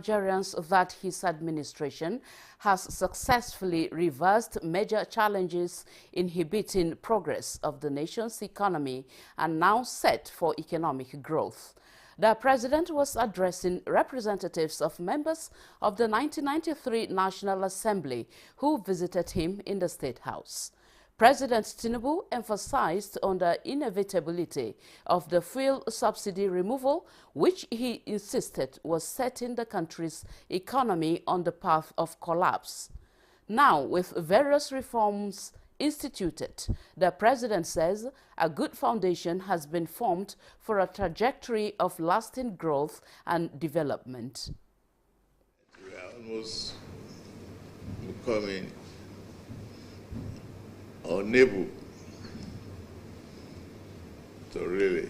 Nigerians that his administration has successfully reversed major challenges inhibiting progress of the nation's economy and now set for economic growth. The president was addressing representatives of members of the 1993 National Assembly who visited him in the State House. President Tinubu emphasized on the inevitability of the fuel subsidy removal, which he insisted was setting the country's economy on the path of collapse. Now, with various reforms instituted, the president says a good foundation has been formed for a trajectory of lasting growth and development. We are almost becoming unable to really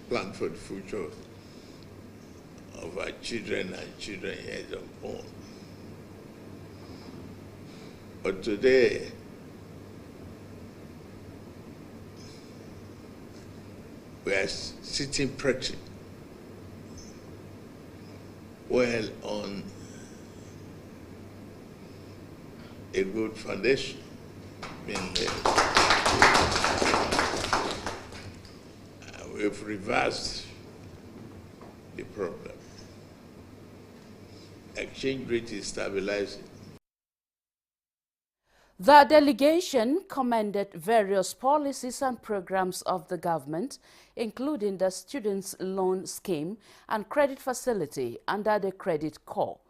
plan for the future of our children and children yet unborn. But today, we are sitting pretty well on a good foundation. We've reversed the problem. Exchange rate is stabilizing. The delegation commended various policies and programs of the government, including the Students' Loan Scheme and credit facility under the Credit Corps.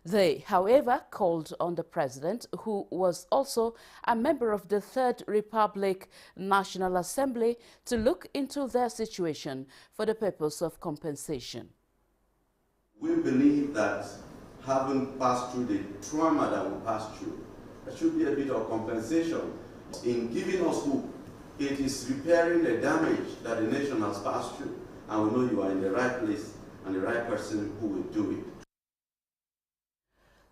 They, however, called on the president, who was also a member of the Third Republic National Assembly, to look into their situation for the purpose of compensation. We believe that having passed through the trauma that we passed through, there should be a bit of compensation in giving us hope. It is repairing the damage that the nation has passed through, and we know you are in the right place and the right person who will do it.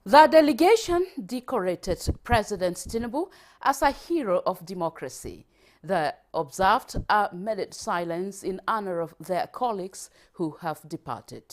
The delegation decorated President Tinubu as a hero of democracy. They observed a minute silence in honor of their colleagues who have departed.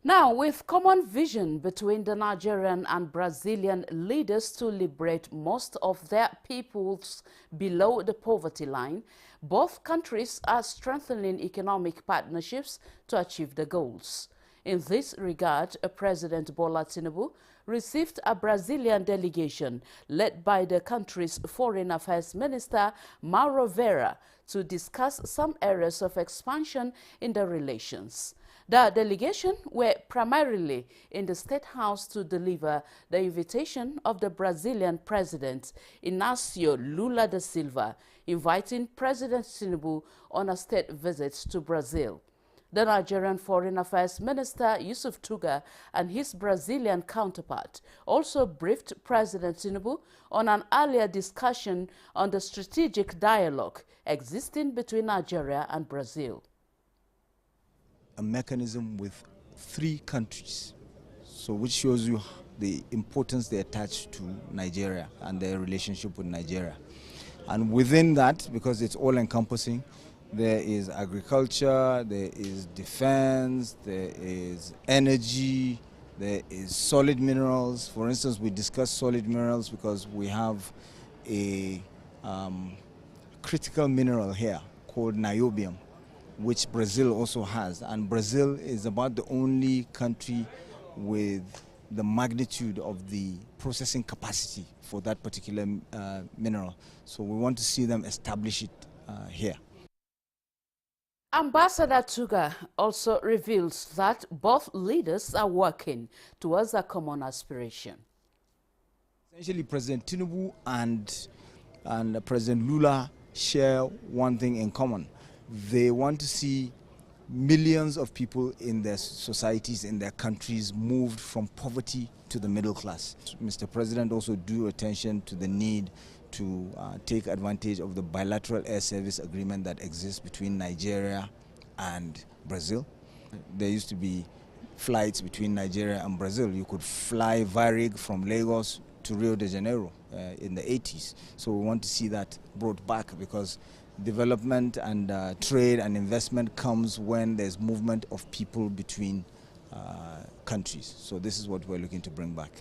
Now, with common vision between the Nigerian and Brazilian leaders to liberate most of their peoples below the poverty line, both countries are strengthening economic partnerships to achieve the goals. In this regard, President Bola Tinubu received a Brazilian delegation led by the country's Foreign Affairs Minister, Mauro Vieira, to discuss some areas of expansion in the relations. The delegation were primarily in the State House to deliver the invitation of the Brazilian President, Inácio Lula da Silva, inviting President Tinubu on a state visit to Brazil. The Nigerian Foreign Affairs Minister, Yusuf Tuga, and his Brazilian counterpart also briefed President Tinubu on an earlier discussion on the strategic dialogue existing between Nigeria and Brazil. A mechanism with 3 countries, so which shows you the importance they attach to Nigeria and their relationship with Nigeria. And within that, because it's all-encompassing, there is agriculture, there is defense, there is energy, there is solid minerals. For instance, we discuss solid minerals because we have a critical mineral here called niobium, which Brazil also has. And Brazil is about the only country with the magnitude of the processing capacity for that particular mineral. So we want to see them establish it here. Ambassador Tuga also reveals that both leaders are working towards a common aspiration. Essentially, President Tinubu and President Lula share one thing in common. They want to see millions of people in their societies, in their countries, moved from poverty to the middle class. Mr. President also drew attention to the need to take advantage of the bilateral air service agreement that exists between Nigeria and Brazil. There used to be flights between Nigeria and Brazil. You could fly Varig from Lagos to Rio de Janeiro in the 80s. So we want to see that brought back because development and trade and investment comes when there's movement of people between countries. So this is what we're looking to bring back.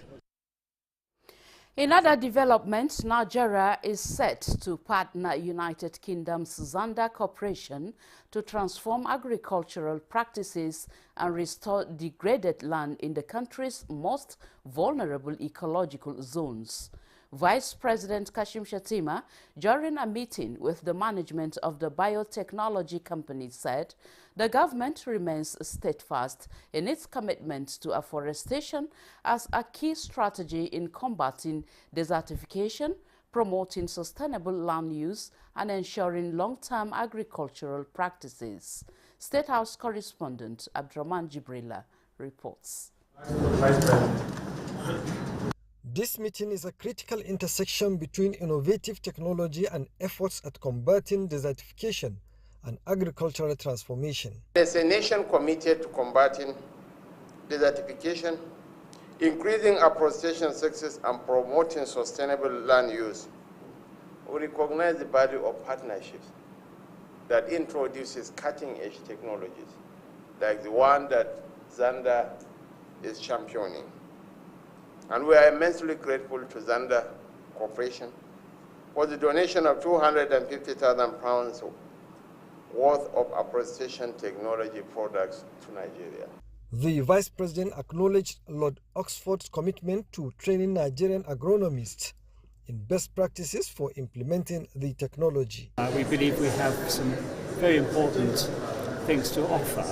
In other developments, Nigeria is set to partner United Kingdom's Zander Corporation to transform agricultural practices and restore degraded land in the country's most vulnerable ecological zones. Vice President Kashim Shettima, during a meeting with the management of the biotechnology company, said the government remains steadfast in its commitment to afforestation as a key strategy in combating desertification, promoting sustainable land use, and ensuring long-term agricultural practices. State House correspondent Abdurrahman Jibrila reports. Vice President. This meeting is a critical intersection between innovative technology and efforts at combating desertification and agricultural transformation. As a nation committed to combating desertification, increasing afforestation success, and promoting sustainable land use, we recognize the value of partnerships that introduces cutting-edge technologies, like the one that Zander is championing. And we are immensely grateful to Zander Corporation for the donation of £250,000 worth of afforestation technology products to Nigeria. The Vice President acknowledged Lord Oxford's commitment to training Nigerian agronomists in best practices for implementing the technology. We believe we have some very important things to offer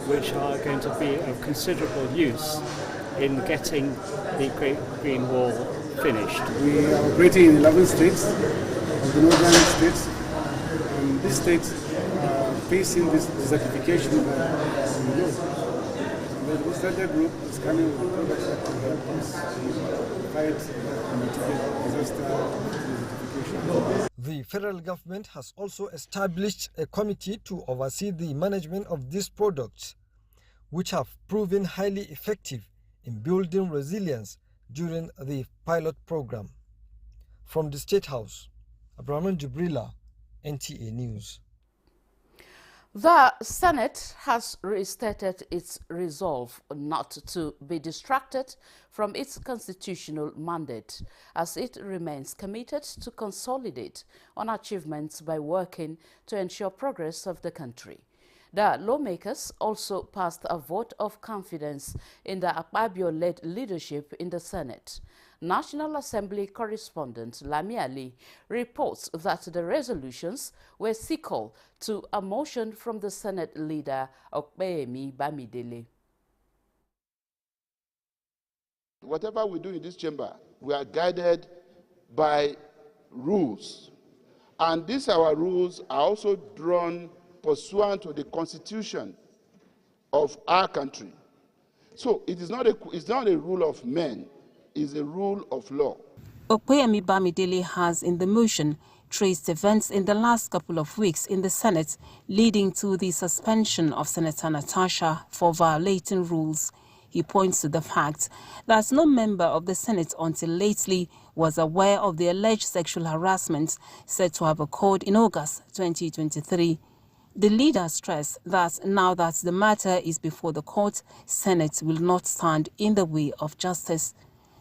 which are going to be of considerable use in getting the Great Green Wall finished. We are operating in 11 states of the northern states. And these states are facing this desertification in Europe. The Zander Group is coming with products that can help us fight and mitigate disaster desertification. The federal government has also established a committee to oversee the management of these products, which have proven highly effective in building resilience during the pilot program. From the State House, Abdurrahman Jibrila, NTA News. The Senate has restated its resolve not to be distracted from its constitutional mandate, as it remains committed to consolidate on achievements by working to ensure progress of the country. The lawmakers also passed a vote of confidence in the Akpabio-led leadership in the Senate. National Assembly correspondent Lami Ali reports that the resolutions were sequel to a motion from the Senate leader Okpeyemi Bamidele. Whatever we do in this chamber, we are guided by rules. And these our rules are also drawn pursuant to the Constitution of our country. So it's not a rule of men, it's a rule of law. Okpeyemi Bamidele has, in the motion, traced events in the last couple of weeks in the Senate leading to the suspension of Senator Natasha for violating rules. He points to the fact that no member of the Senate until lately was aware of the alleged sexual harassment said to have occurred in August 2023. The leader stressed that now that the matter is before the court, Senate will not stand in the way of justice.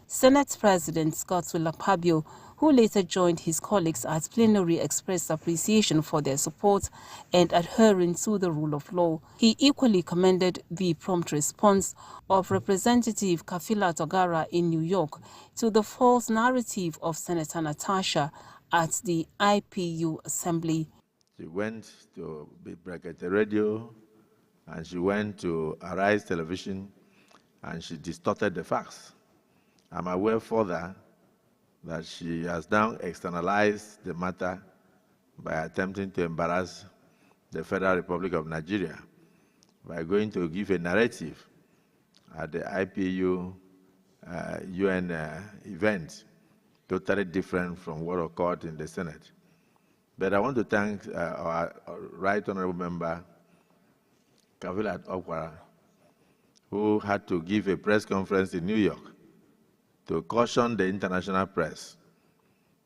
Senate President Godswill Akpabio, who later joined his colleagues at plenary, expressed appreciation for their support and adhering to the rule of law. He equally commended the prompt response of Representative Kafila Togara in New York to the false narrative of Senator Natasha at the IPU Assembly. She went to Brakete Radio, and she went to Arise Television, and she distorted the facts. I'm aware further that she has now externalized the matter by attempting to embarrass the Federal Republic of Nigeria by going to give a narrative at the IPU UN event, totally different from what occurred in the Senate. But I want to thank our Right Honorable Member, Kafila Okwara, who had to give a press conference in New York to caution the international press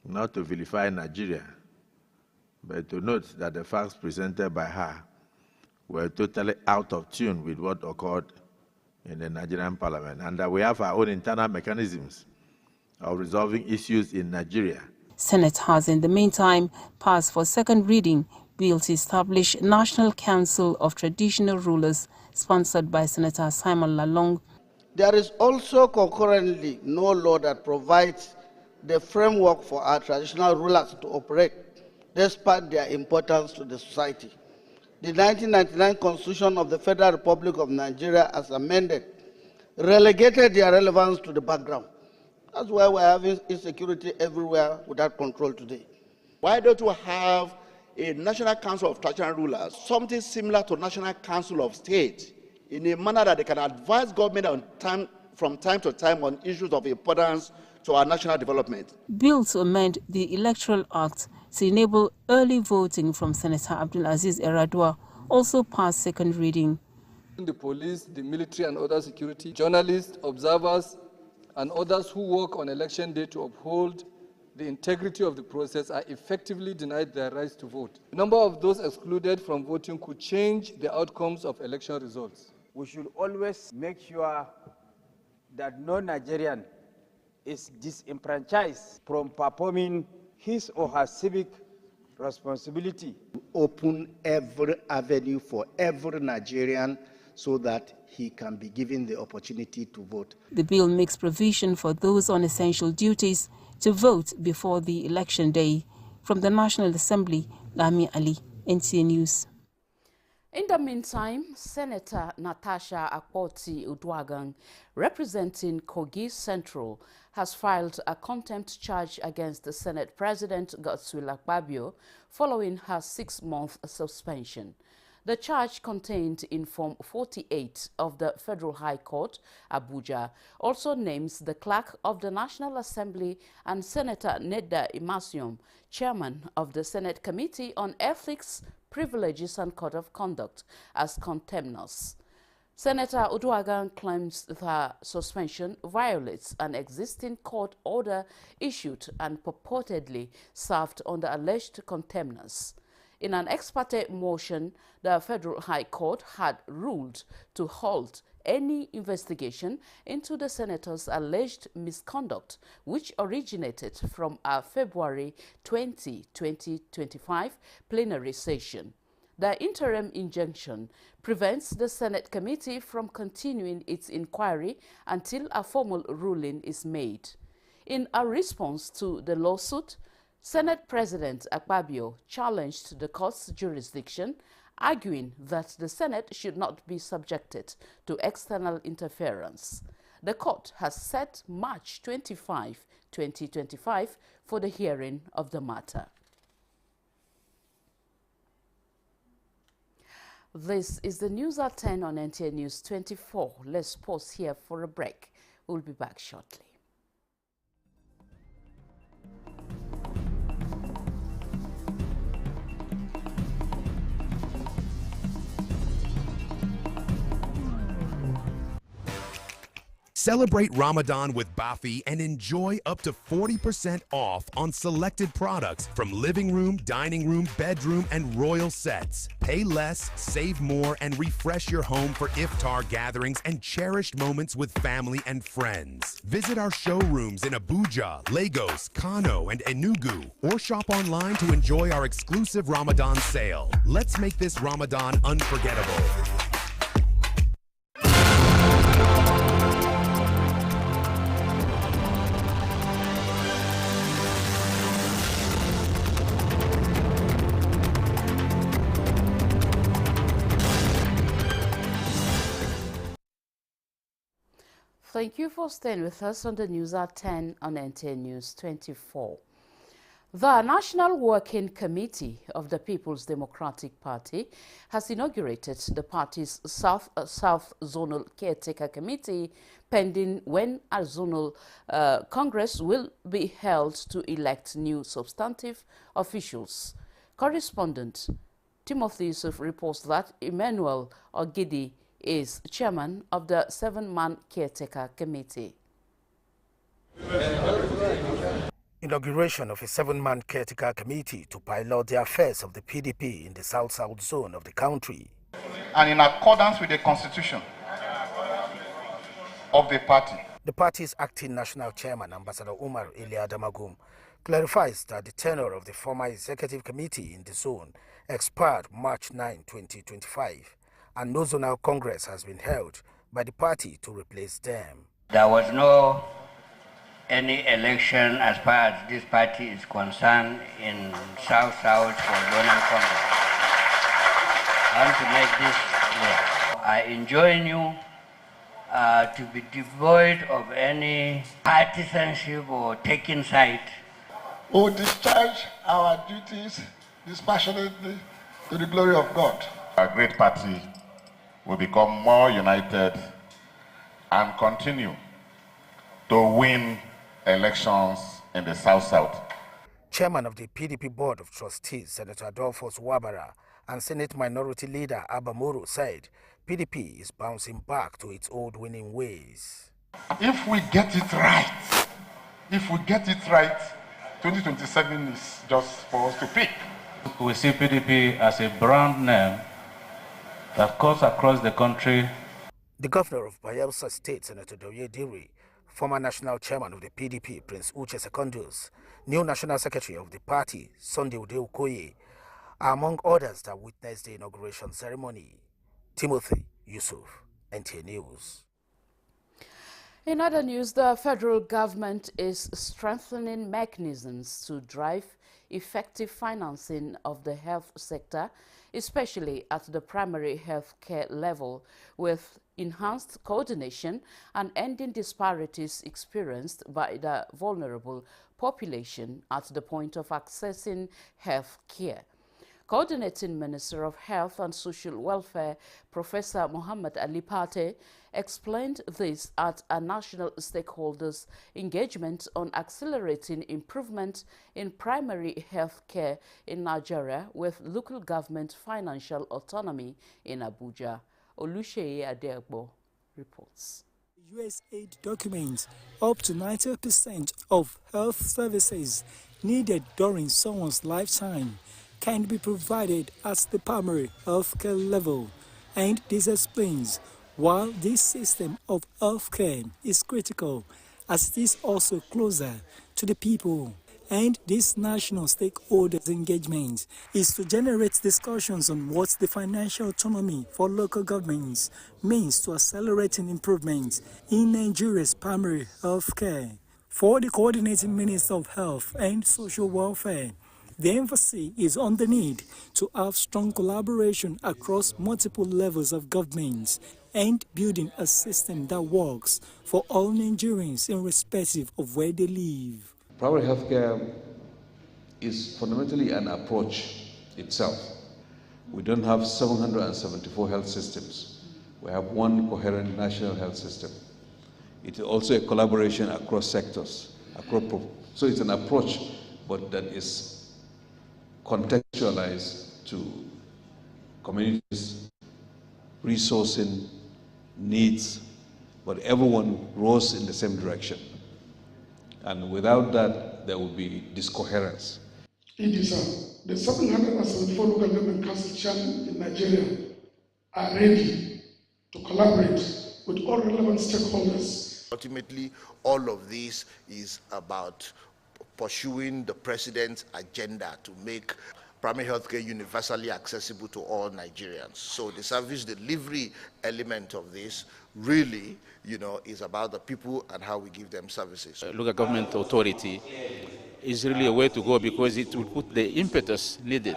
not to vilify Nigeria but to note that the facts presented by her were totally out of tune with what occurred in the Nigerian parliament, and that we have our own internal mechanisms of resolving issues in Nigeria. Senate has, in the meantime, passed for second reading bill to establish National Council of Traditional Rulers, sponsored by Senator Simon Lalong. There is also concurrently no law that provides the framework for our traditional rulers to operate, despite their importance to the society. The 1999 Constitution of the Federal Republic of Nigeria, as amended, relegated their relevance to the background. That's why we're having insecurity everywhere without control today. Why don't we have a National Council of Traditional Rulers, something similar to National Council of State, in a manner that they can advise government from time to time on issues of importance to our national development? Bill to amend the Electoral Act to enable early voting from Senator Abdulaziz Eradua also passed second reading. The police, the military and other security, journalists, observers, and others who work on election day to uphold the integrity of the process are effectively denied their rights to vote. The number of those excluded from voting could change the outcomes of election results. We should always make sure that no Nigerian is disenfranchised from performing his or her civic responsibility. Open every avenue for every Nigerian so that he can be given the opportunity to vote. The bill makes provision for those on essential duties to vote before the election day. From the National Assembly, Lami Ali, NTA News. In the meantime, Senator Natasha Akpoti-Uduaghan, representing Kogi Central, has filed a contempt charge against the Senate President Godswill Akpabio following her 6-month suspension. The charge, contained in Form 48 of the Federal High Court, Abuja, also names the Clerk of the National Assembly and Senator Nedda Imasium, Chairman of the Senate Committee on Ethics, Privileges and Code of Conduct, as contemnous. Senator Uduaghan claims her suspension violates an existing court order issued and purportedly served on the alleged contemnous. In an ex parte motion, the Federal High Court had ruled to halt any investigation into the senator's alleged misconduct, which originated from a February 20, 2025 plenary session. The interim injunction prevents the Senate committee from continuing its inquiry until a formal ruling is made. In a response to the lawsuit, Senate President Akpabio challenged the court's jurisdiction, arguing that the Senate should not be subjected to external interference. The court has set March 25, 2025 for the hearing of the matter. This is the News at 10 on NTA News 24. Let's pause here for a break. We'll be back shortly. Celebrate Ramadan with Bafi and enjoy up to 40% off on selected products from living room, dining room, bedroom, and royal sets. Pay less, save more, and refresh your home for iftar gatherings and cherished moments with family and friends. Visit our showrooms in Abuja, Lagos, Kano, and Enugu, or shop online to enjoy our exclusive Ramadan sale. Let's make this Ramadan unforgettable. Thank you for staying with us on the News at 10 on NTA News 24. The National Working Committee of the People's Democratic Party has inaugurated the party's South Zonal Caretaker Committee, pending when a zonal Congress will be held to elect new substantive officials. Correspondent Timothy Yusuf reports that Emmanuel Ogidi is chairman of the 7-man caretaker committee. Inauguration of a 7-man caretaker committee to pilot the affairs of the PDP in the South-South zone of the country. And in accordance with the constitution of the party. The party's acting national chairman, Ambassador Umar Ilia Damagum, clarifies that the tenure of the former executive committee in the zone expired March 9, 2025, and no zonal congress has been held by the party to replace them. There was no any election as far as this party is concerned in South-South for zonal congress. I want to make this clear. I enjoin you to be devoid of any partisanship or taking side. We will discharge our duties dispassionately to the glory of God. Our great party will become more united and continue to win elections in the South-South. Chairman of the PDP Board of Trustees, Senator Adolphus Wabara, and Senate Minority Leader Abba Moro said PDP is bouncing back to its old winning ways. If we get it right, 2027 is just for us to pick. We see PDP as a brand name that cuts across the country. The governor of Bayelsa State, Senator Doye Diri, former national chairman of the PDP, Prince Uche Secondus, new national secretary of the party, Sunday Ude Okoye, are among others that witnessed the inauguration ceremony. Timothy Yusuf, NTA News. In other news, the federal government is strengthening mechanisms to drive effective financing of the health sector, especially at the primary health care level, with enhanced coordination and ending disparities experienced by the vulnerable population at the point of accessing health care. Coordinating Minister of Health and Social Welfare, Professor Muhammad Ali Pate, explained this at a national stakeholders engagement on accelerating improvement in primary health care in Nigeria with local government financial autonomy in Abuja. Oluseyi Adegbo reports. USAID documents up to 90% of health services needed during someone's lifetime can be provided at the primary healthcare level, and this explains why this system of healthcare is critical, as it is also closer to the people. And this national stakeholders engagement is to generate discussions on what the financial autonomy for local governments means to accelerating improvements in Nigeria's primary healthcare. For the coordinating Minister of Health and Social Welfare, the emphasis is on the need to have strong collaboration across multiple levels of government and building a system that works for all Nigerians irrespective of where they live. Primary healthcare is fundamentally an approach itself. We don't have 774 health systems. We have one coherent national health system. It is also a collaboration across sectors. So it's an approach, but that is contextualized to communities, resourcing, needs, but everyone rows in the same direction. And without that, there will be discoherence. The 774 local government council chairmen in Nigeria are ready to collaborate with all relevant stakeholders. Ultimately, all of this is about pursuing the president's agenda to make primary healthcare universally accessible to all Nigerians. So the service delivery element of this really, is about the people and how we give them services. Local government authority is really a way to go because it will put the impetus needed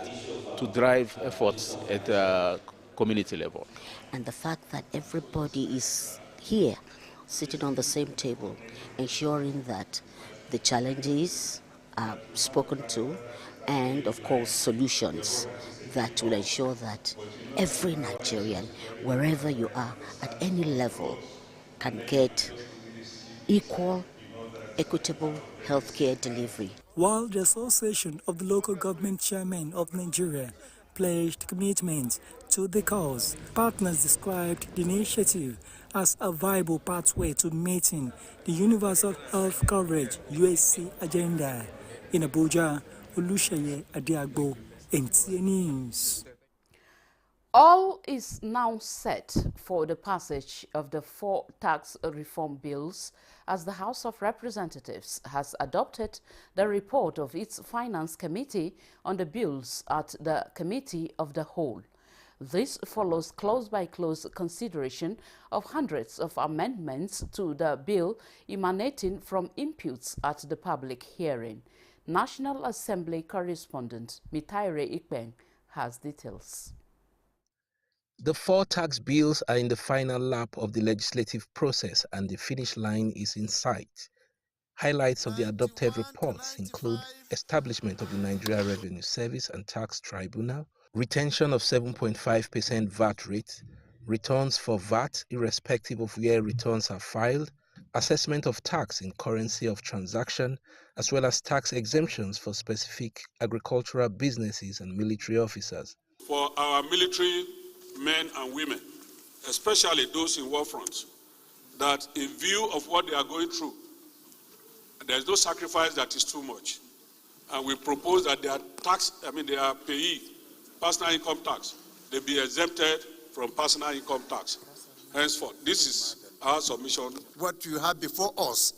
to drive efforts at the community level. And the fact that everybody is here, sitting on the same table, ensuring that the challenges are spoken to, and of course solutions that will ensure that every Nigerian, wherever you are, at any level, can get equal, equitable healthcare delivery. While the Association of the Local Government Chairmen of Nigeria pledged commitment to the cause, partners described the initiative as a viable pathway to meeting the Universal Health Coverage (UHC) agenda. In Abuja, Olusheye Adiagbo, NTA News. All is now set for the passage of the 4 tax reform bills as the House of Representatives has adopted the report of its Finance Committee on the bills at the Committee of the Whole. This follows close-by-close consideration of hundreds of amendments to the bill emanating from inputs at the public hearing. National Assembly correspondent Mitaire Ikpeng has details. The 4 tax bills are in the final lap of the legislative process and the finish line is in sight. Highlights of the adopted reports include establishment of the Nigeria Revenue Service and Tax Tribunal, retention of 7.5% VAT rate, returns for VAT irrespective of where returns are filed, assessment of tax in currency of transaction, as well as tax exemptions for specific agricultural businesses and military officers. For our military men and women, especially those in war fronts, that in view of what they are going through, there is no sacrifice that is too much. And we propose that their payee, personal income tax, they be exempted from personal income tax. Henceforth, this is our submission. What you have before us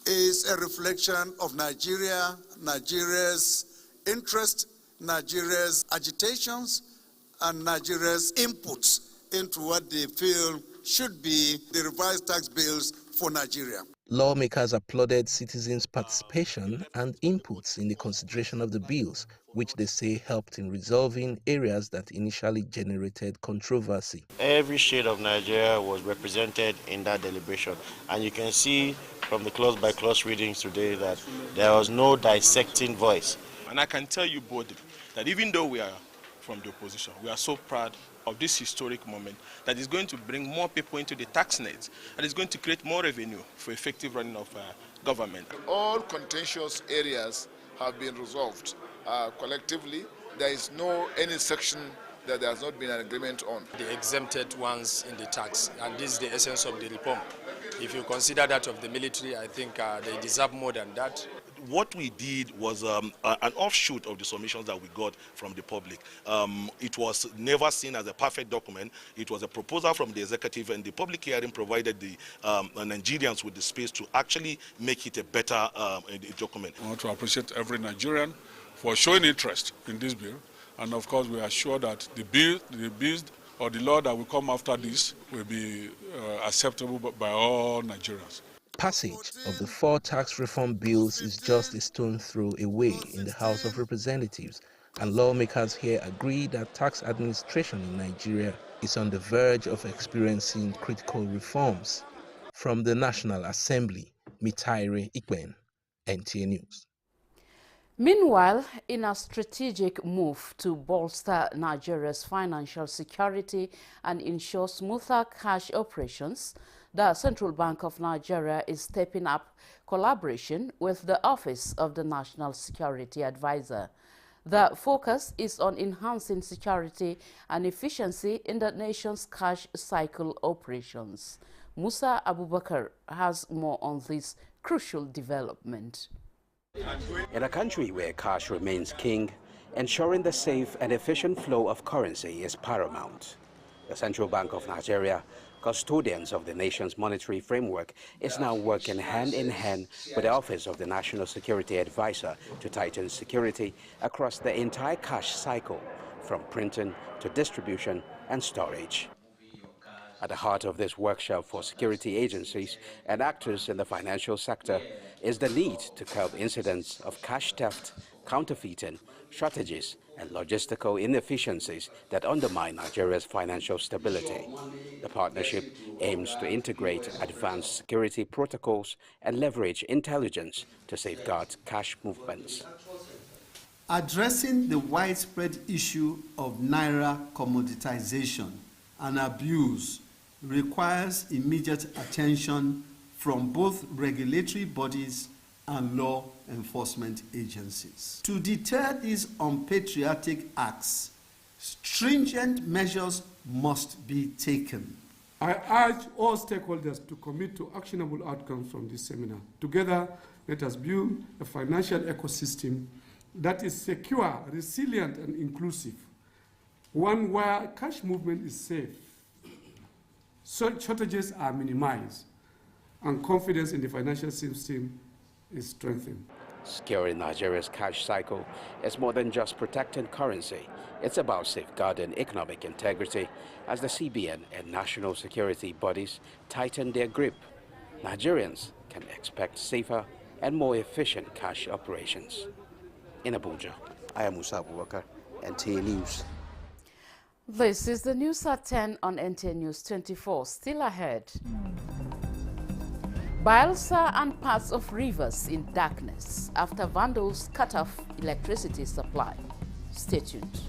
is a reflection of Nigeria, Nigeria's interest, Nigeria's agitations, and Nigeria's inputs into what they feel should be the revised tax bills for Nigeria. Lawmakers applauded citizens' participation and inputs in the consideration of the bills, which they say helped in resolving areas that initially generated controversy. Every shade of Nigeria was represented in that deliberation, and you can see from the clause-by-clause readings today that there was no dissecting voice. And I can tell you both that even though we are from the opposition, we are so proud of this historic moment that is going to bring more people into the tax net and is going to create more revenue for effective running of government. All contentious areas have been resolved collectively. There is no any section that there has not been an agreement on. The exempted ones in the tax, and this is the essence of the reform. If you consider that of the military, I think they deserve more than that. What we did was an offshoot of the submissions that we got from the public. It was never seen as a perfect document. It was a proposal from the executive, and the public hearing provided the Nigerians with the space to actually make it a better document. I want to appreciate every Nigerian for showing interest in this bill, and of course we are sure that the bill or the law that will come after this will be acceptable by all Nigerians. Passage of the 4 tax reform bills is just a stone throw away in the House of Representatives, and lawmakers here agree that tax administration in Nigeria is on the verge of experiencing critical reforms. From the National Assembly, Mitaire Ikpeng, NTA News. Meanwhile, in a strategic move to bolster Nigeria's financial security and ensure smoother cash operations, the Central Bank of Nigeria is stepping up collaboration with the Office of the National Security Advisor. The focus is on enhancing security and efficiency in the nation's cash cycle operations. Musa Abubakar has more on this crucial development. In a country where cash remains king, ensuring the safe and efficient flow of currency is paramount. The Central Bank of Nigeria, custodians of the nation's monetary framework, is now working hand in hand with the Office of the National Security Advisor to tighten security across the entire cash cycle, from printing to distribution and storage. At the heart of this workshop for security agencies and actors in the financial sector is the need to curb incidents of cash theft, counterfeiting, strategies, and logistical inefficiencies that undermine Nigeria's financial stability. The partnership aims to integrate advanced security protocols and leverage intelligence to safeguard cash movements. Addressing the widespread issue of Naira commoditization and abuse requires immediate attention from both regulatory bodies and law enforcement agencies. To deter these unpatriotic acts, stringent measures must be taken. I urge all stakeholders to commit to actionable outcomes from this seminar. Together, let us build a financial ecosystem that is secure, resilient, and inclusive, one where cash movement is safe, so shortages are minimized, and confidence in the financial system is strengthened. Securing Nigeria's cash cycle is more than just protecting currency. It's about safeguarding economic integrity as the CBN and national security bodies tighten their grip. Nigerians can expect safer and more efficient cash operations. In Abuja, I am Musa Abubakar, NTA News. This is the news at 10 on NTA News 24. Still ahead. Bayelsa and parts of rivers in darkness after vandals cut off electricity supply. Stay tuned.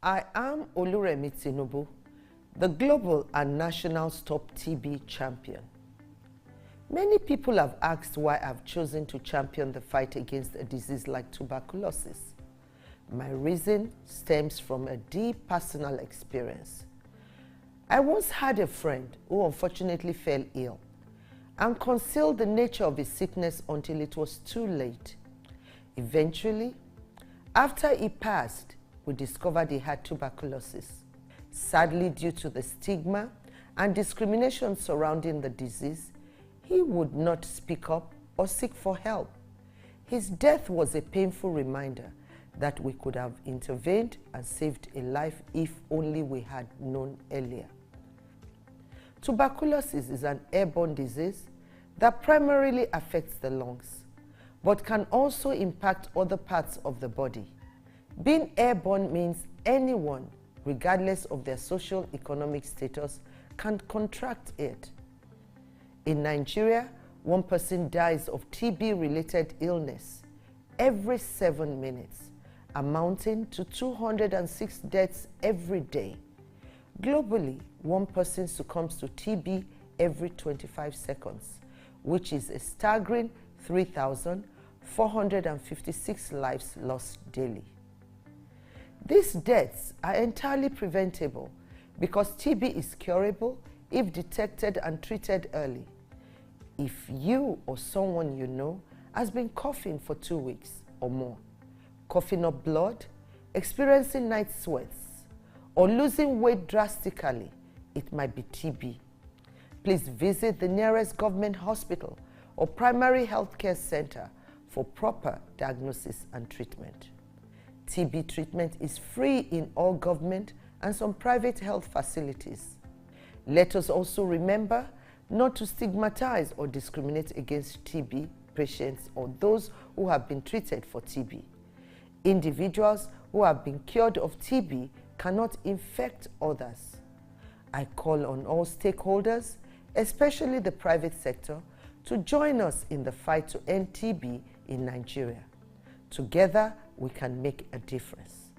I am Oluremi Tinubu, the global and national Stop TB champion. Many people have asked why I've chosen to champion the fight against a disease like tuberculosis. My reason stems from a deep personal experience. I once had a friend who unfortunately fell ill and concealed the nature of his sickness until it was too late. Eventually, after he passed, we discovered he had tuberculosis. Sadly, due to the stigma and discrimination surrounding the disease, he would not speak up or seek for help. His death was a painful reminder that we could have intervened and saved a life if only we had known earlier. Tuberculosis is an airborne disease that primarily affects the lungs, but can also impact other parts of the body. Being airborne means anyone, regardless of their socio-economic status, can contract it. In Nigeria, 1 person dies of TB-related illness every 7 minutes, amounting to 206 deaths every day. Globally, 1 person succumbs to TB every 25 seconds, which is a staggering 3,456 lives lost daily. These deaths are entirely preventable because TB is curable if detected and treated early. If you or someone you know has been coughing for 2 weeks or more, coughing up blood, experiencing night sweats, or losing weight drastically, it might be TB. Please visit the nearest government hospital or primary healthcare center for proper diagnosis and treatment. TB treatment is free in all government and some private health facilities. Let us also remember not to stigmatize or discriminate against TB patients or those who have been treated for TB. Individuals who have been cured of TB cannot infect others. I call on all stakeholders, especially the private sector, to join us in the fight to end TB in Nigeria. Together, we can make a difference.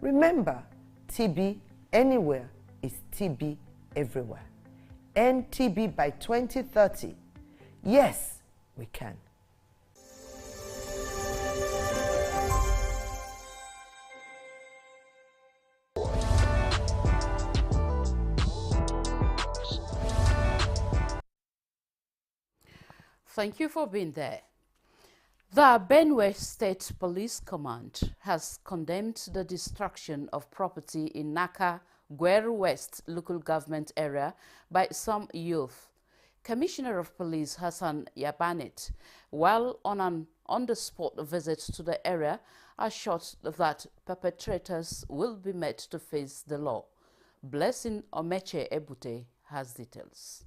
Remember, TB anywhere is TB everywhere. End TB by 2030. Yes, we can. Thank you for being there. The Benue State Police Command has condemned the destruction of property in Naka, Gweru West local government area by some youth. Commissioner of Police Hassan Yabanet, while on an on-the-spot visit to the area, assured that perpetrators will be made to face the law. Blessing Omeche Ebute has details.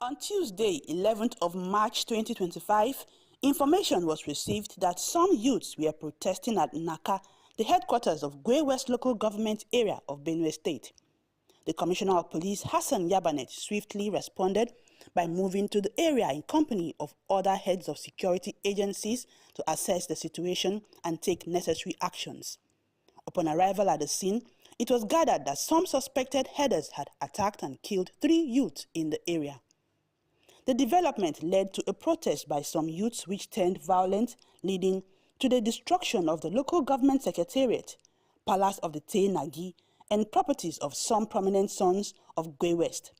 On Tuesday, 11th of March 2025, information was received that some youths were protesting at Naka, the headquarters of Gweru West local government area of Benue State. The Commissioner of Police, Hassan Yabanet, swiftly responded by moving to the area in company of other heads of security agencies to assess the situation and take necessary actions. Upon arrival at the scene, it was gathered that some suspected headers had attacked and killed 3 youths in the area. The development led to a protest by some youths which turned violent, leading to the destruction of the local government secretariat, palace of the Tei Nagi, and properties of some prominent sons of Gwe West.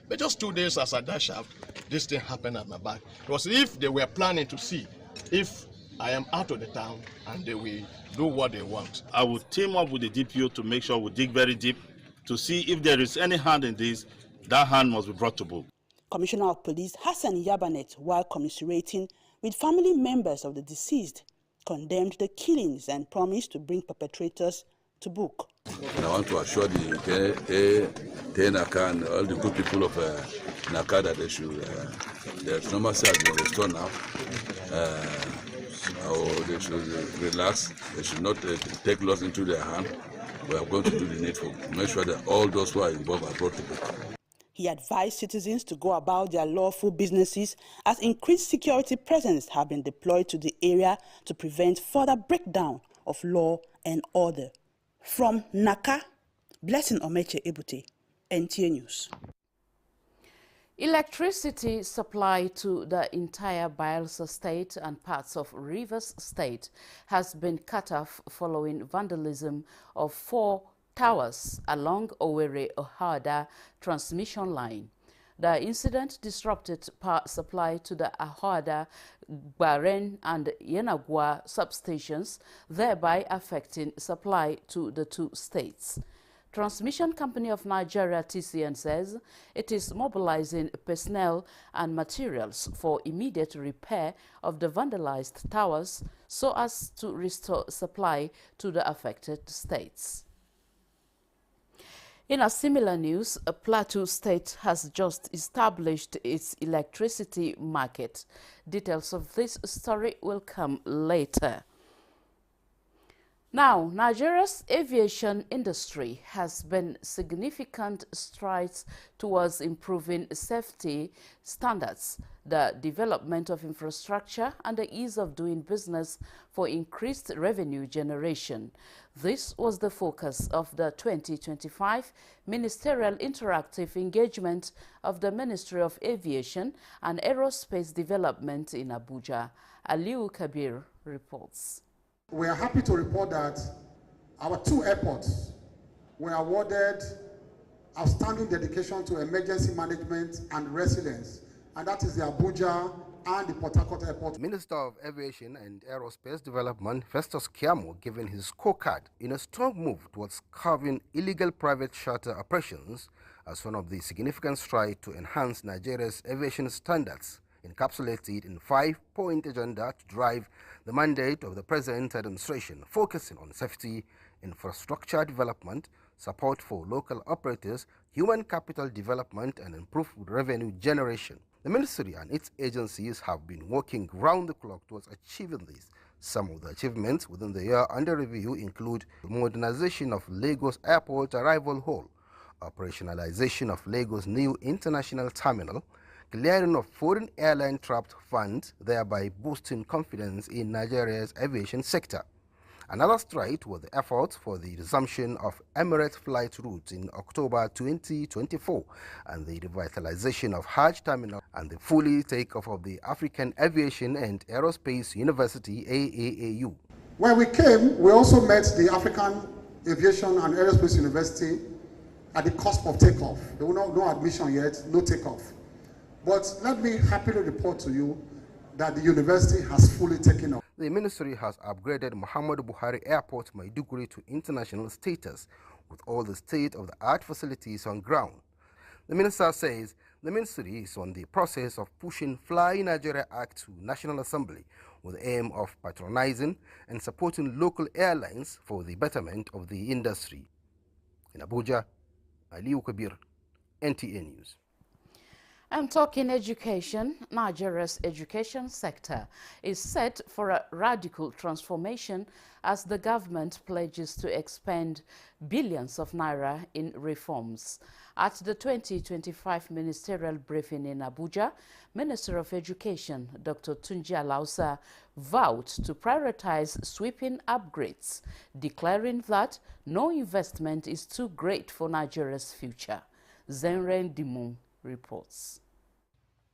But just 2 days as I dash out, this thing happened at my back. It was if they were planning to see if I am out of the town and they will do what they want. I will team up with the DPO to make sure we dig very deep to see if there is any hand in this. That hand must be brought to book. Commissioner of Police Hassan Yabanet, while commiserating with family members of the deceased, condemned the killings and promised to bring perpetrators to book. And I want to assure the Naka and all the good people of Naka that they should, there's normalcy has been restored now. They should relax. They should not take laws into their hand. We are going to do the needful. Make sure that all those who are involved are brought to book. He advised citizens to go about their lawful businesses as increased security presence have been deployed to the area to prevent further breakdown of law and order. From Naka, Blessing Omeche Ebute, NTA News. Electricity supply to the entire Bayelsa State and parts of Rivers State has been cut off following vandalism of 4 towers along Owerri-Ohada transmission line. The incident disrupted power supply to the Ahada, Baren and Yenagwa substations, thereby affecting supply to the 2 states. Transmission Company of Nigeria TCN says it is mobilizing personnel and materials for immediate repair of the vandalized towers so as to restore supply to the affected states. In a similar news, Plateau State has just established its electricity market. Details of this story will come later. Now, Nigeria's aviation industry has been significant strides towards improving safety standards, the development of infrastructure, and the ease of doing business for increased revenue generation. This was the focus of the 2025 Ministerial Interactive Engagement of the Ministry of Aviation and Aerospace Development in Abuja. Aliu Kabir reports. We are happy to report that our 2 airports were awarded outstanding dedication to emergency management and resilience, and that is the Abuja and the Port Harcourt Airport. Minister of Aviation and Aerospace Development Festus Keyamo giving his scorecard in a strong move towards curbing illegal private charter operations as one of the significant strides to enhance Nigeria's aviation standards, encapsulated in 5-point agenda to drive the mandate of the present administration, focusing on safety, infrastructure development, support for local operators, human capital development, and improved revenue generation. The ministry and its agencies have been working round the clock towards achieving this. Some of the achievements within the year under review include the modernization of Lagos Airport Arrival Hall, operationalization of Lagos' new international terminal, clearing of foreign airline trapped funds, thereby boosting confidence in Nigeria's aviation sector. Another stride was the efforts for the resumption of Emirates flight routes in October 2024 and the revitalization of Hajj Terminal and the fully takeoff of the African Aviation and Aerospace University AAAU. When we came, we also met the African Aviation and Aerospace University at the cusp of takeoff. There was no admission yet, no takeoff. But let me happily report to you that the university has fully taken off. The ministry has upgraded Muhammadu Buhari Airport Maiduguri to international status with all the state-of-the-art facilities on ground. The minister says the ministry is on the process of pushing Fly Nigeria Act to National Assembly with the aim of patronizing and supporting local airlines for the betterment of the industry. In Abuja, Aliu Kabir, NTA News. And talking education, Nigeria's education sector is set for a radical transformation as the government pledges to expend billions of naira in reforms. At the 2025 ministerial briefing in Abuja, Minister of Education Dr. Tunji Alausa vowed to prioritize sweeping upgrades, declaring that no investment is too great for Nigeria's future. Zenren Dimu reports.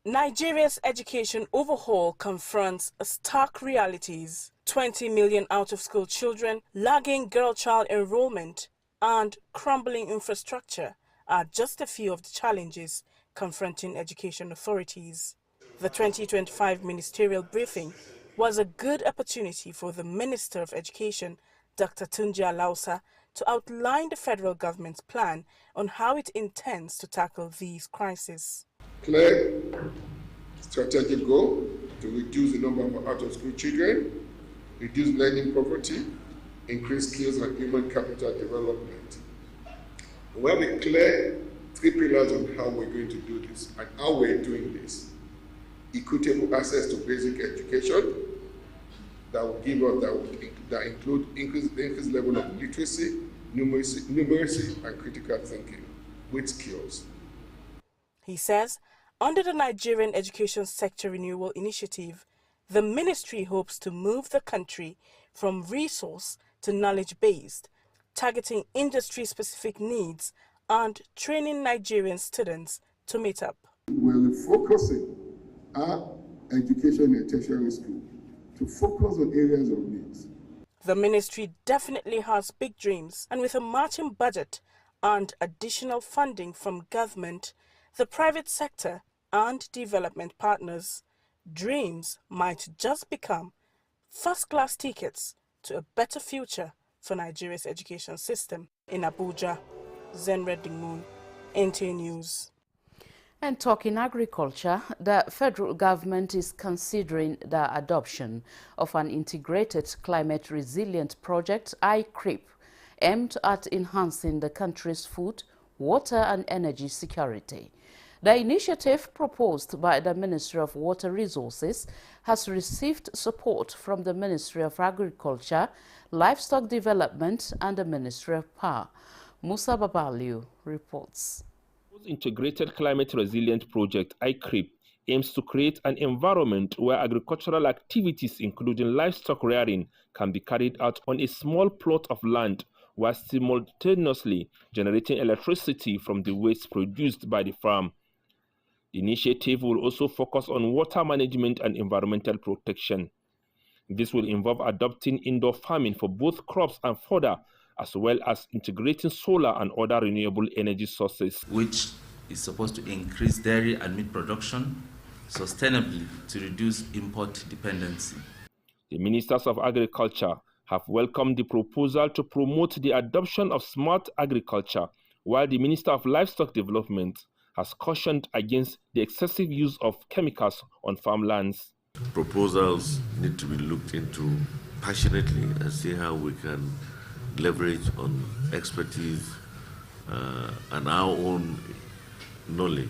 Nigeria's education overhaul confronts stark realities. 20 million out-of-school children, lagging girl-child enrollment, and crumbling infrastructure are just a few of the challenges confronting education authorities. The 2025 ministerial briefing was a good opportunity for the Minister of Education, Dr. Tunji Alausa, to outline the federal government's plan on how it intends to tackle these crises. Clear strategic goal to reduce the number of out-of-school children, reduce learning poverty, increase skills and human capital development. We have a clear 3 pillars on how we're going to do this and how we're doing this. Equitable access to basic education that will give us that include increased level of literacy, numeracy, and critical thinking with skills. He says, under the Nigerian Education Sector Renewal Initiative, the ministry hopes to move the country from resource to knowledge-based, targeting industry-specific needs and training Nigerian students to meet up. We're focusing our education in tertiary school to focus on areas of needs. The ministry definitely has big dreams, and with a matching budget and additional funding from government, the private sector and development partners, dreams might just become first-class tickets to a better future for Nigeria's education system. In Abuja, Zenred Dingmoon, NTA News. And talking agriculture, the federal government is considering the adoption of an integrated climate resilient project, ICRIP, aimed at enhancing the country's food, water and energy security. The initiative, proposed by the Ministry of Water Resources, has received support from the Ministry of Agriculture, Livestock Development and the Ministry of Power. Musa Babaliu reports. The Integrated Climate Resilient Project, ICRIP, aims to create an environment where agricultural activities, including livestock rearing, can be carried out on a small plot of land while simultaneously generating electricity from the waste produced by the farm. The initiative will also focus on water management and environmental protection. This will involve adopting indoor farming for both crops and fodder, as well as integrating solar and other renewable energy sources, which is supposed to increase dairy and meat production sustainably to reduce import dependency. The Ministers of Agriculture have welcomed the proposal to promote the adoption of smart agriculture, while the Minister of Livestock Development has cautioned against the excessive use of chemicals on farmlands. Proposals need to be looked into passionately and see how we can leverage on expertise and our own knowledge,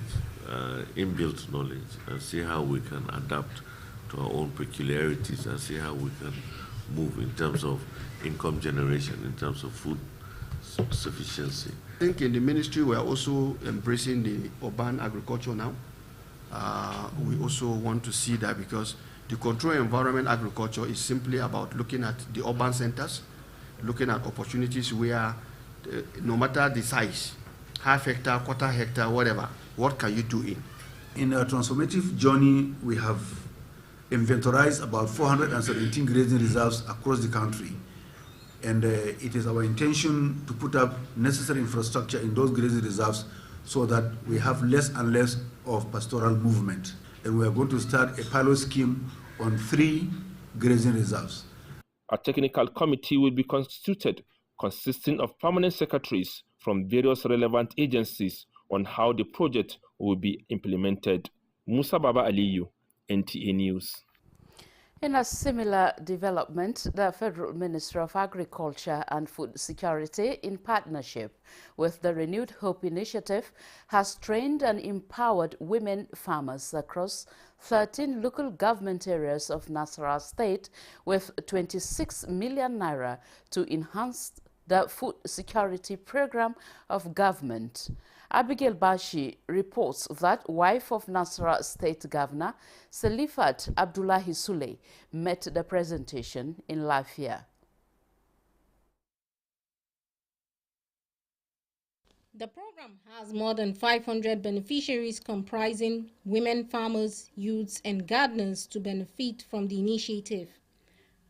inbuilt knowledge, and see how we can adapt to our own peculiarities and see how we can move in terms of income generation, in terms of food sufficiency. I think in the ministry we are also embracing the urban agriculture now. We also want to see that, because the control environment agriculture is simply about looking at the urban centers, looking at opportunities where no matter the size, half hectare, quarter hectare, whatever, what can you do in? In our transformative journey, we have inventorized about 417 grazing reserves across the country. And it is our intention to put up necessary infrastructure in those grazing reserves so that we have less and less of pastoral movement. And we are going to start a pilot scheme on 3 grazing reserves. A technical committee will be constituted consisting of permanent secretaries from various relevant agencies on how the project will be implemented. Musa Baba Aliyu, NTA News. In a similar development, the Federal Ministry of Agriculture and Food Security, in partnership with the Renewed Hope Initiative, has trained and empowered women farmers across 13 local government areas of Nasarawa State with 26 million naira to enhance the food security program of government. Abigail Bashi reports that wife of Nasarawa State Governor Selifat Abdullahi Sule met the presentation in Lafia. The program has more than 500 beneficiaries comprising women farmers, youths, and gardeners to benefit from the initiative.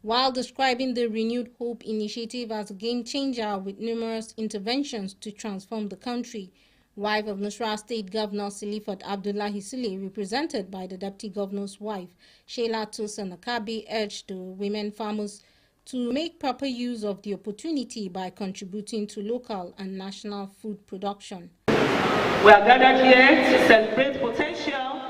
While describing the Renewed Hope initiative as a game changer with numerous interventions to transform the country, wife of Nasarawa State Governor Silifat Abdullahi Sule, represented by the Deputy Governor's wife, Sheila Tosin Akabi, urged the women farmers to make proper use of the opportunity by contributing to local and national food production. We are gathered here to celebrate potential,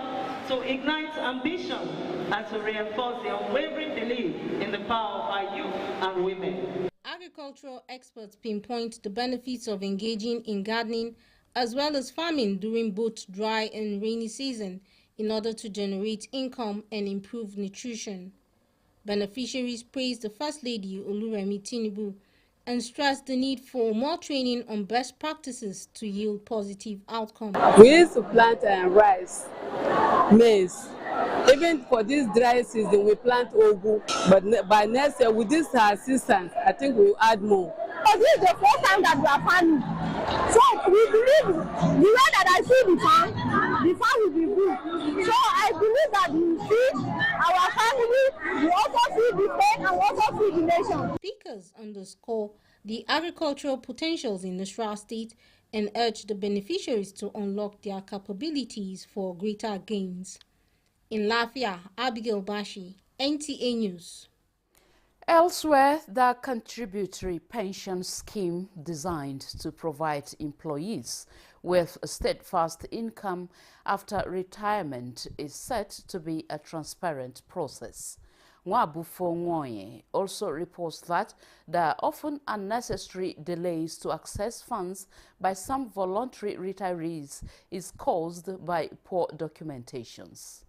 to ignite ambition, and to reinforce the unwavering belief in the power of our youth and women. Agricultural experts pinpoint the benefits of engaging in gardening as well as farming during both dry and rainy season in order to generate income and improve nutrition. Beneficiaries praised the First Lady Oluremi Tinubu and stressed the need for more training on best practices to yield positive outcomes. We used to plant rice, maize. Even for this dry season, we plant ugu. But by next year, with this assistance, I think we'll add more. This is the first time that we are farming. So we believe the way that I see the farm will be good. So I believe that we feed our family, we also feed the state and also feed the nation. Speakers underscore the agricultural potentials in Nasarawa State and urge the beneficiaries to unlock their capabilities for greater gains. In Lafia, Abigail Bashi, NTA News. Elsewhere, the contributory pension scheme designed to provide employees with a steadfast income after retirement is set to be a transparent process. Nwabufo Nwoye also reports that there are often unnecessary delays to access funds by some voluntary retirees is caused by poor documentations.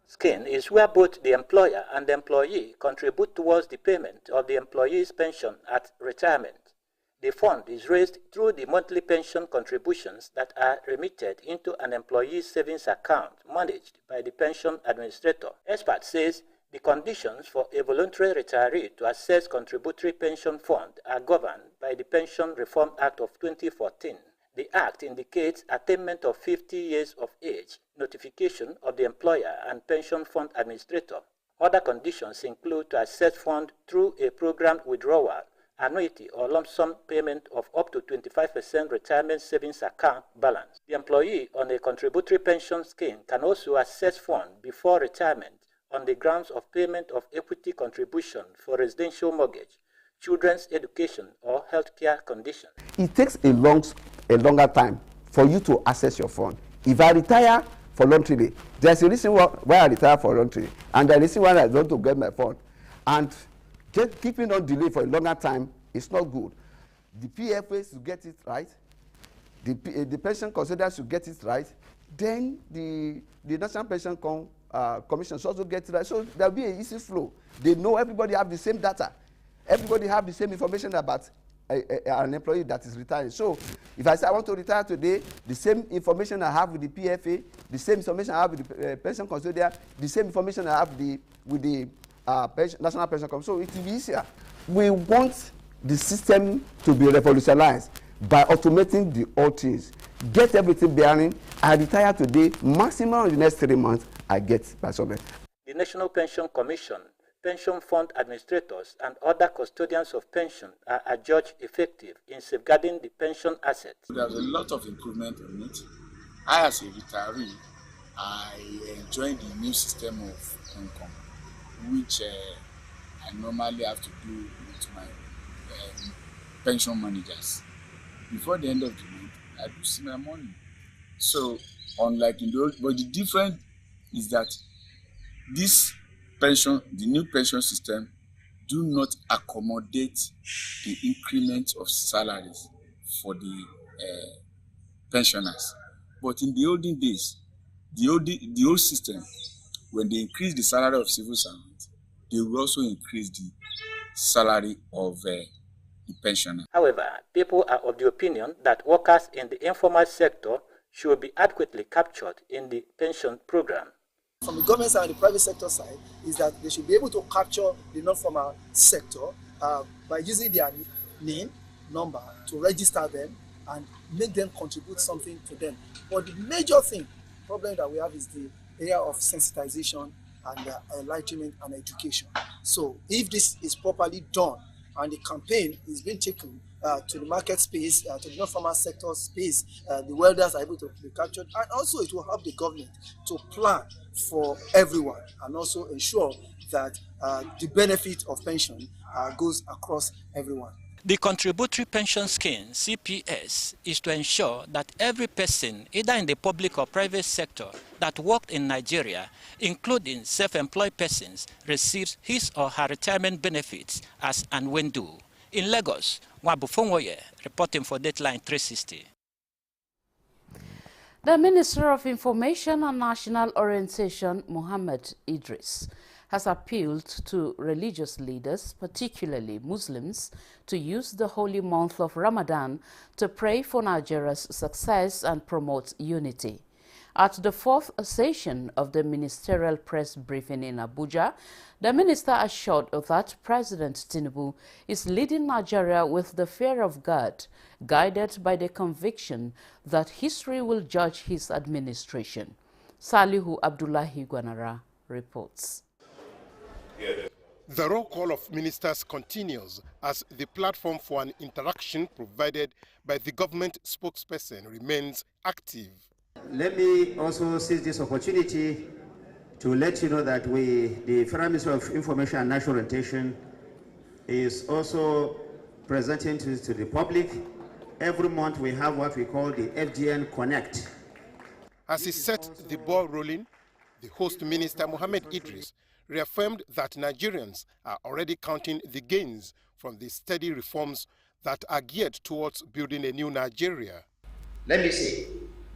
Scheme is where both the employer and the employee contribute towards the payment of the employee's pension at retirement. The fund is raised through the monthly pension contributions that are remitted into an employee's savings account managed by the pension administrator. Expert says the conditions for a voluntary retiree to access contributory pension fund are governed by the Pension Reform Act of 2014. The Act indicates attainment of 50 years of age, notification of the employer and pension fund administrator. Other conditions include to access fund through a programmed withdrawal, annuity or lump sum payment of up to 25% retirement savings account balance. The employee on a contributory pension scheme can also access fund before retirement on the grounds of payment of equity contribution for residential mortgage, children's education or healthcare conditions. It takes a longer time for you to access your fund. If I retire voluntarily, there's a reason why I retire voluntarily, and the reason why I want to get my fund. And just keeping on delay for a longer time is not good. The PFA should get it right. The pension consultant should get it right. Then the National Pension Commission should also get it right. So there'll be an easy flow. They know everybody have the same data. Everybody have the same information about an employee that is retiring. So if I say I want to retire today, the same information I have with the PFA, the same information I have with the pension custodian, the same information I have with the National Pension Commission. So it will be easier. We want the system to be revolutionized by automating the all things. Get everything bearing. I retire today, maximum in the next 3 months, I get my something. The National Pension Commission, pension fund administrators, and other custodians of pension are adjudged effective in safeguarding the pension assets. There's a lot of improvement in it. I, as a retiree, I enjoy the new system of income, which I normally have to do with my pension managers. Before the end of the month, I do see my money. So, unlike in the old, but the difference is that this pension, the new pension system, do not accommodate the increment of salaries for the pensioners. But in the olden days, the old system, when they increase the salary of civil servants, they will also increase the salary of the pensioner. However, people are of the opinion that workers in the informal sector should be adequately captured in the pension program. From the government side and the private sector side is that they should be able to capture the non-formal sector by using their name, number to register them and make them contribute something to them. But the major problem that we have is the area of sensitization and enlightenment and education. So if this is properly done and the campaign is being taken to the market space, to the non-farmer sector space, the welders are able to be captured, and also it will help the government to plan for everyone and also ensure that the benefit of pension goes across everyone. The Contributory Pension Scheme, CPS, is to ensure that every person, either in the public or private sector, that worked in Nigeria, including self-employed persons, receives his or her retirement benefits as and when due. In Lagos, Wabufonwoye, reporting for Dateline 360. The Minister of Information and National Orientation, Mohammed Idris, has appealed to religious leaders, particularly Muslims, to use the holy month of Ramadan to pray for Nigeria's success and promote unity. At the fourth session of the ministerial press briefing in Abuja, the minister assured that President Tinubu is leading Nigeria with the fear of God, guided by the conviction that history will judge his administration. Salihu Abdullahi Gwanara reports. The roll call of ministers continues as the platform for an interaction provided by the government spokesperson remains active. Let me also seize this opportunity to let you know that the Federal Ministry of Information and National Orientation, is also presenting to the public. Every month we have what we call the FGN Connect. As he set the ball rolling, the host minister, Mohammed Idris, reaffirmed that Nigerians are already counting the gains from the steady reforms that are geared towards building a new Nigeria. Let me say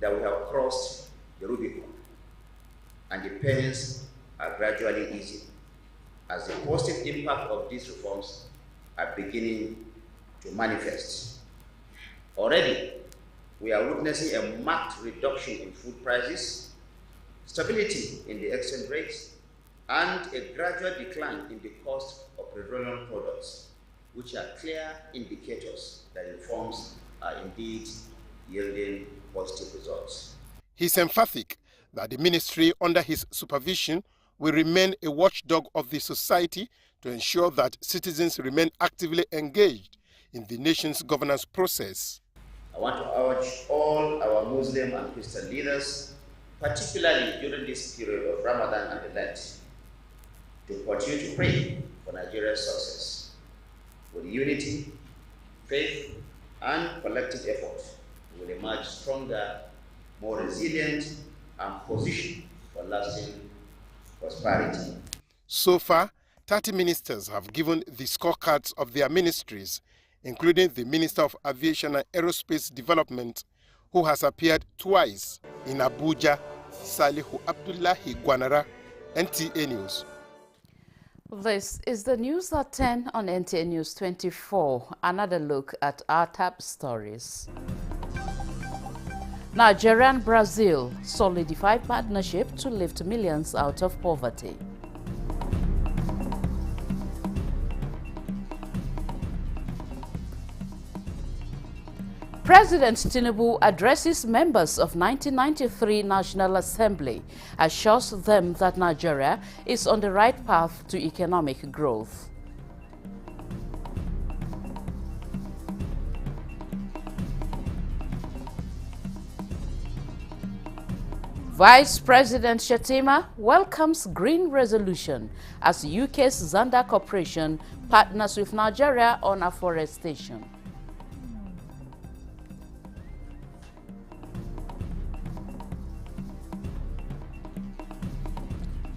that we have crossed the Rubicon, and the pains are gradually easing as the positive impact of these reforms are beginning to manifest. Already, we are witnessing a marked reduction in food prices, stability in the exchange rates, and a gradual decline in the cost of petroleum products, which are clear indicators that reforms are indeed yielding positive results. He's emphatic that the ministry under his supervision will remain a watchdog of the society to ensure that citizens remain actively engaged in the nation's governance process. I want to urge all our Muslim and Christian leaders, particularly during this period of Ramadan and Lent, to continue to pray for Nigeria's success. With unity, faith, and collective effort, we will emerge stronger, more resilient, and positioned for lasting prosperity. So far, 30 ministers have given the scorecards of their ministries, including the Minister of Aviation and Aerospace Development, who has appeared twice in Abuja. Salihu Abdullahi Gwanara, NTA News. This is the news at 10 on NTA News 24. Another look at our top stories. Nigeria and Brazil solidify partnership to lift millions out of poverty. President Tinubu addresses members of 1993 National Assembly, assures them that Nigeria is on the right path to economic growth. Vice President Shettima welcomes Green Resolution as UK's Zanda Corporation partners with Nigeria on afforestation.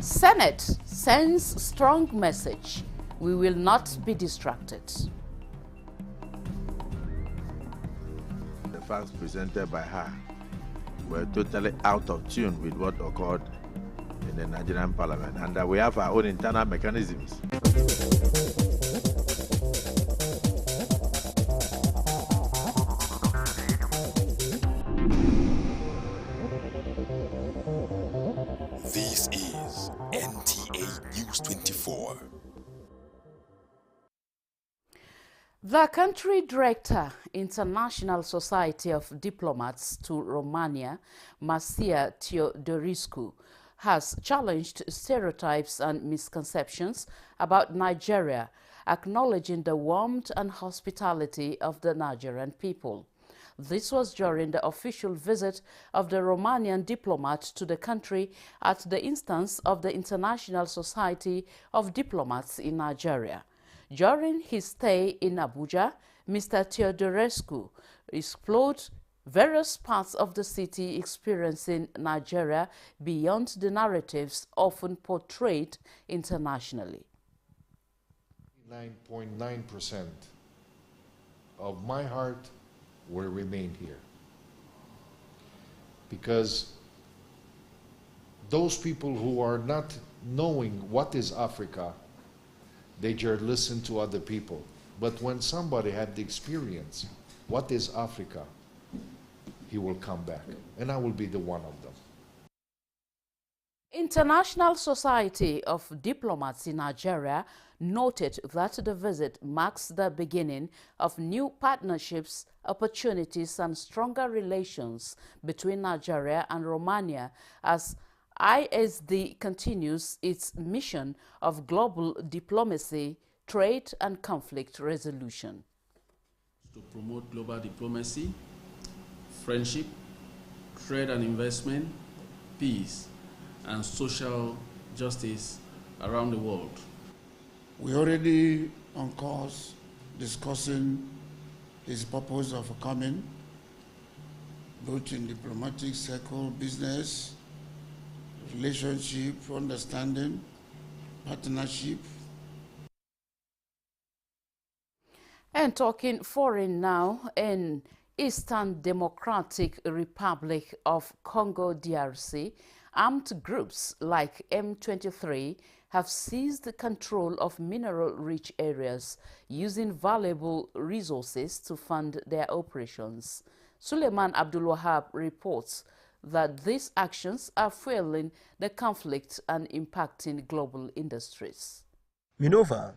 Senate sends strong message. We will not be distracted. The facts presented by her were totally out of tune with what occurred in the Nigerian parliament, and that we have our own internal mechanisms. This is NTA News 24. The country director, International Society of Diplomats to Romania, Marcia Teodorescu, has challenged stereotypes and misconceptions about Nigeria, acknowledging the warmth and hospitality of the Nigerian people. This was during the official visit of the Romanian diplomat to the country at the instance of the International Society of Diplomats in Nigeria. During his stay in Abuja, Mr. Teodorescu explored various parts of the city experiencing Nigeria beyond the narratives often portrayed internationally. 99.9% of my heart will remain here. Because those people who are not knowing what is Africa, they just listen to other people. But when somebody had the experience, what is Africa, he will come back, and I will be the one of them. International Society of Diplomats in Nigeria noted that the visit marks the beginning of new partnerships, opportunities, and stronger relations between Nigeria and Romania as ISD continues its mission of global diplomacy, trade, and conflict resolution. To promote global diplomacy, friendship, trade and investment, peace, and social justice around the world. We're already on course discussing his purpose of coming, both in diplomatic circle, business, relationship, understanding, partnership. And talking foreign now, in Eastern Democratic Republic of Congo, DRC, armed groups like M23 have seized control of mineral-rich areas using valuable resources to fund their operations. Suleiman Abdulwahab reports that these actions are fueling the conflict and impacting global industries. Minova,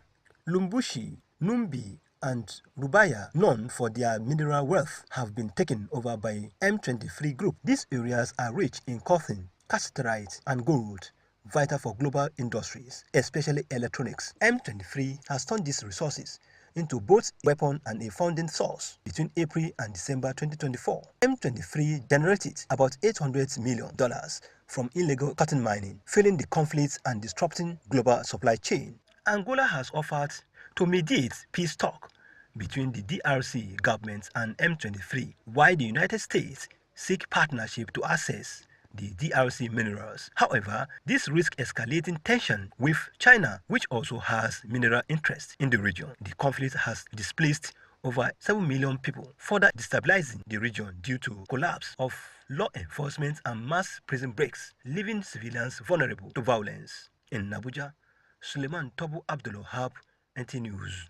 Lumbushi, Numbi, and Rubaya, known for their mineral wealth, have been taken over by M23 group. These areas are rich in cotton, cassiterite, and gold, vital for global industries, especially electronics. M23 has turned these resources into both a weapon and a funding source. Between April and December 2024, M23 generated about $800 million from illegal cotton mining, fueling the conflicts and disrupting global supply chain. Angola has offered to mediate peace talk between the DRC government and M23, while the United States seek partnership to access the DRC minerals. However, this risks escalating tension with China, which also has mineral interests in the region. The conflict has displaced over 7 million people, further destabilizing the region due to collapse of law enforcement and mass prison breaks, leaving civilians vulnerable to violence. In Abuja, Suleiman Tobu Abdulwahab, NT News.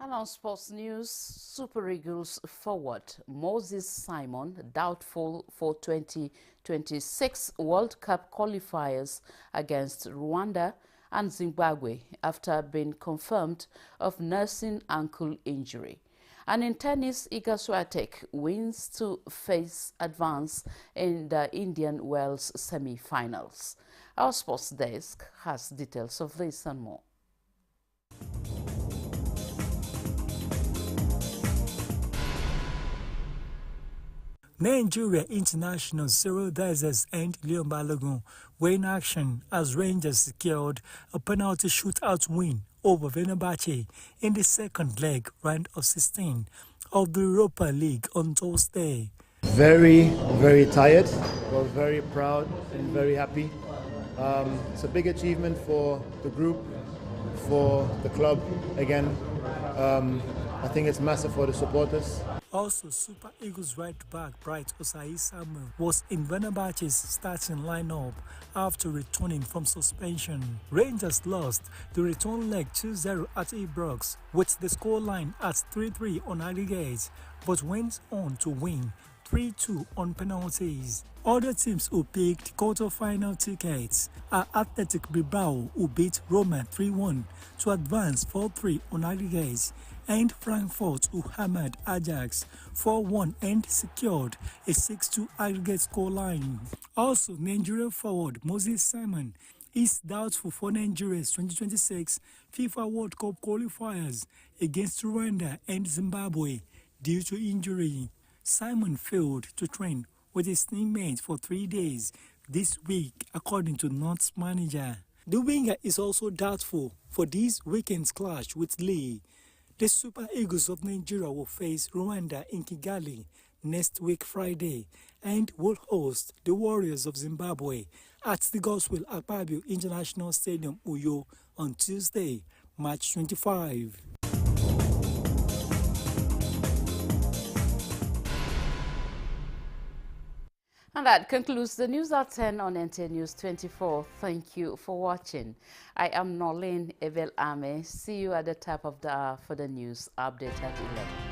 And on sports news, Super Eagles forward Moses Simon doubtful for 2026 World Cup qualifiers against Rwanda and Zimbabwe after being confirmed of nursing ankle injury. And in tennis, Iga Swiatek wins to face advance in the Indian Wells semi-finals. Our sports desk has details of this and more. Nigeria international Cyril Dizes and Leon Balogun were in action as Rangers secured a penalty shootout win over Fenerbahce in the second leg round of 16 of the Europa League on Thursday. Very, very tired, but very proud and very happy. It's a big achievement for the group, for the club again. I think it's massive for the supporters. Also, Super Eagles right back Bright Osayi Samuel was in Fenerbahce's starting lineup after returning from suspension. Rangers lost the return leg 2-0 at Ibrox with the scoreline at 3-3 on aggregate, but went on to win 3-2 on penalties. Other teams who picked quarter-final tickets are Athletic Bilbao, who beat Roma 3-1 to advance 4-3 on aggregate, and Frankfurt who hammered Ajax 4-1 and secured a 6-2 aggregate scoreline. Also, Nigeria forward Moses Simon is doubtful for Nigeria's 2026 FIFA World Cup qualifiers against Rwanda and Zimbabwe due to injury. Simon failed to train with his teammates for 3 days this week, according to North's manager. The winger is also doubtful for this weekend's clash with Lee. The Super Eagles of Nigeria will face Rwanda in Kigali next week Friday and will host the Warriors of Zimbabwe at the Godswill Akpabio International Stadium, Uyo, on Tuesday, March 25. And that concludes the news at 10 on NTN News 24. Thank you for watching. I am Norlene Evel Ame. See you at the top of the hour for the news update at 11.